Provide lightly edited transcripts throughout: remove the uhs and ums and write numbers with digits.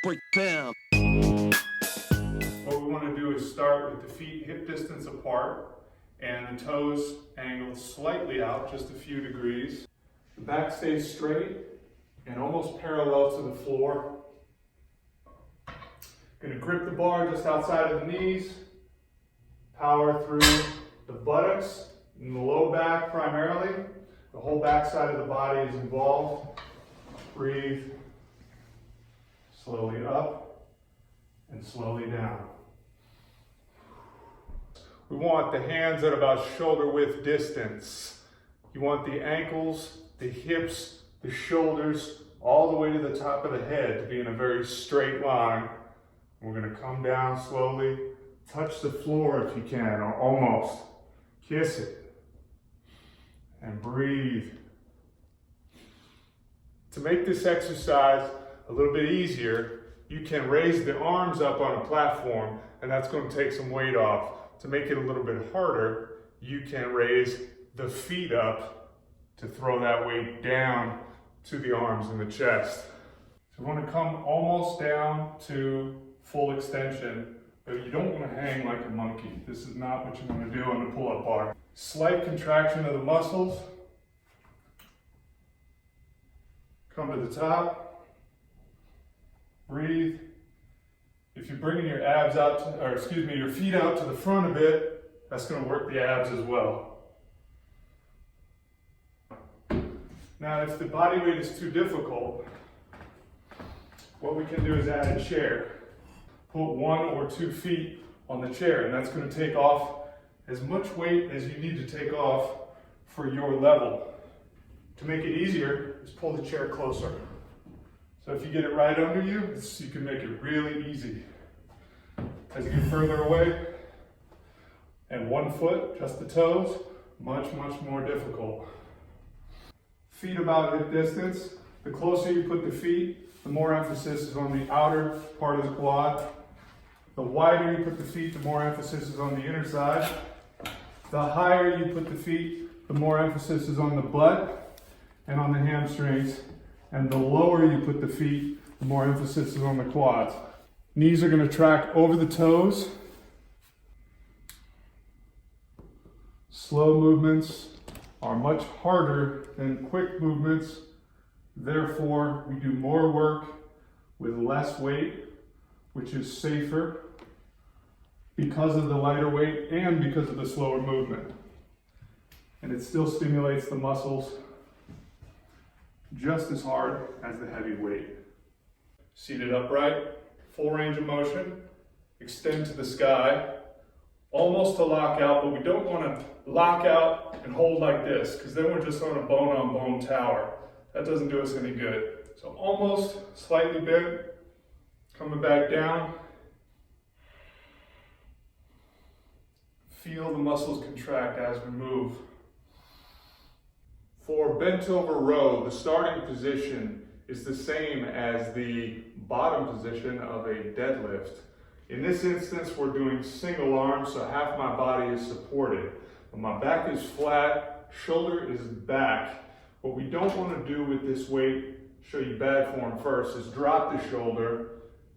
break down. What we want to do is start with the feet hip distance apart and the toes angled slightly out, just a few degrees. The back stays straight and almost parallel to the floor. Going to grip the bar just outside of the knees, power through the buttocks and the low back primarily. The whole back side of the body is involved. Breathe. Slowly up and slowly down. We want the hands at about shoulder width distance. You want the ankles, the hips, the shoulders, all the way to the top of the head to be in a very straight line. We're going to come down slowly, touch the floor if you can, or almost. Kiss it. And breathe. To make this exercise a little bit easier, you can raise the arms up on a platform, and that's going to take some weight off. To make it a little bit harder, you can raise the feet up to throw that weight down to the arms and the chest. So we want to come almost down to full extension, but you don't want to hang like a monkey. This is not what you want to do on the pull-up bar. Slight contraction of the muscles. Come to the top. Breathe. If you're bringing your abs out, your feet out to the front a bit, that's going to work the abs as well. Now, if the body weight is too difficult, what we can do is add a chair. Put 1 or 2 feet on the chair, and that's going to take off as much weight as you need to take off for your level. To make it easier, just pull the chair closer. So if you get it right under you, you can make it really easy. As you get further away, and 1 foot, just the toes, much more difficult. Feet about hip distance. The closer you put the feet, the more emphasis is on the outer part of the quad. The wider you put the feet, the more emphasis is on the inner side. The higher you put the feet, the more emphasis is on the butt and on the hamstrings. And the lower you put the feet, the more emphasis is on the quads. Knees are going to track over the toes. Slow movements are much harder than quick movements. Therefore, we do more work with less weight, which is safer because of the lighter weight and because of the slower movement. And it still stimulates the muscles just as hard as the heavy weight. Seated upright, full range of motion, extend to the sky, almost to lock out, but we don't want to lock out and hold like this, because then we're just on a bone-on-bone tower. That doesn't do us any good. So almost slightly bent, coming back down. Feel the muscles contract as we move. For bent over row, the starting position is the same as the bottom position of a deadlift. In this instance, we're doing single arm, so half my body is supported. But my back is flat, shoulder is back. What we don't want to do with this weight, show you bad form first, is drop the shoulder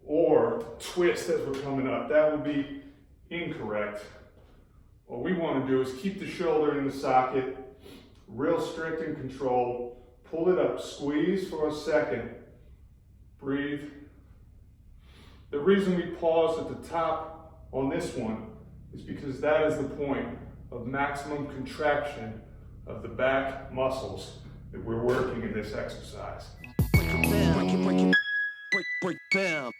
or twist as we're coming up. That would be incorrect. What we want to do is keep the shoulder in the socket, real strict and controlled. Pull it up, squeeze for a second, breathe. The reason we pause at the top on this one is because that is the point of maximum contraction of the back muscles that we're working in this exercise. Break down.